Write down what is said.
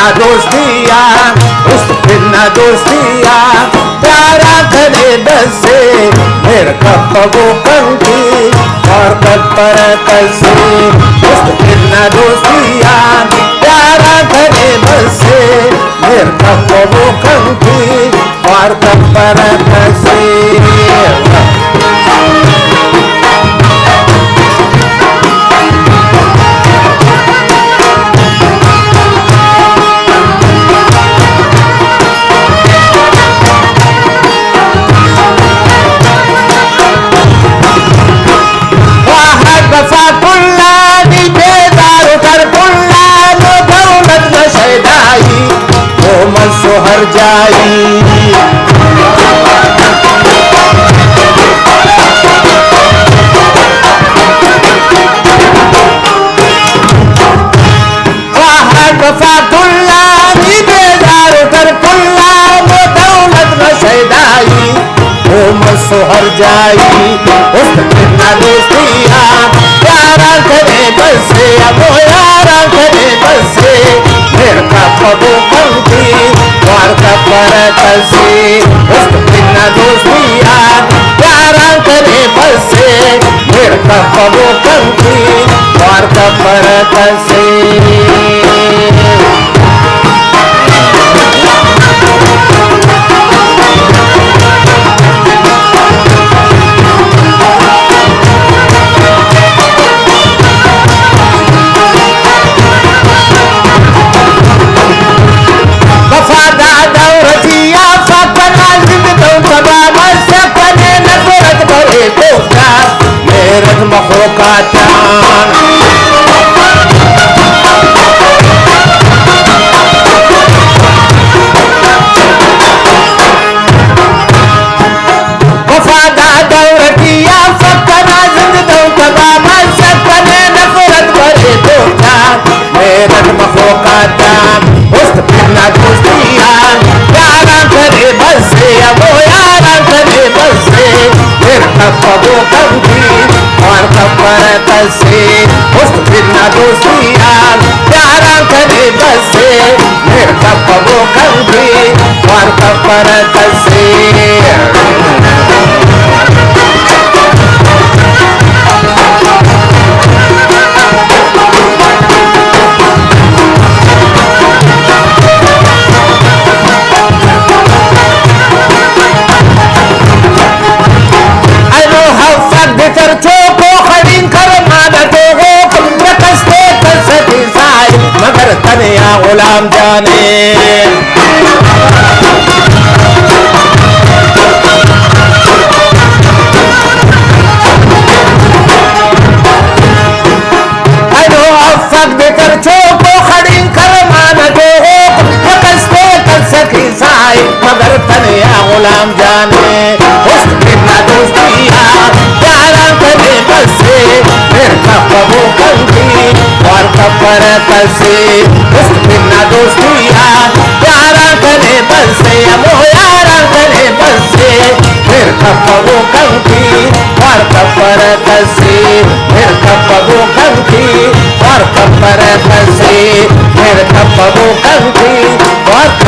फिरना दोस्तिया उस फिरना दोस्तिया प्यारा करे बसे मेरे कपवो कंठी और कपर कसे उस फिरना दोस्तिया प्यारा करे बसे मेरे कपवो कंठी और कपर कसे सोहर जाई वफातुल्ला बेदार कर कुल्ला वो दौलत न शैदाई वो सोहर जाई उस फिरना दोस्तिया प्यारा करे बसे वो यारा करे बसे मेरे का पगो कंठी वार का पर कसे उस फिरना दोस्तिया प्यारा करे बसे मेरे का पगो कंठी वार का पर कसे पगो कंठी और कपर कसे उस फिरना दोस्तिया प्यारा करे बसे मेरे पगो कंठी और कपर कसे गुलाम जाने देकर चोको खड़ी कर मानते हो कस्ते कर सकी साई मगर तनिया गुलाम जाने उस फिरना दोस्तिया प्यारा करे बसे मेरे कपवो कंठी और कपर कसे उस फिरना दोस्तिया प्यारा करे बसे वो यारा करे बसे मेरे कपवो कंठी और कपर कसे मेरे कपवो कंठी और कपर कसे मेरे कपवो कंठी और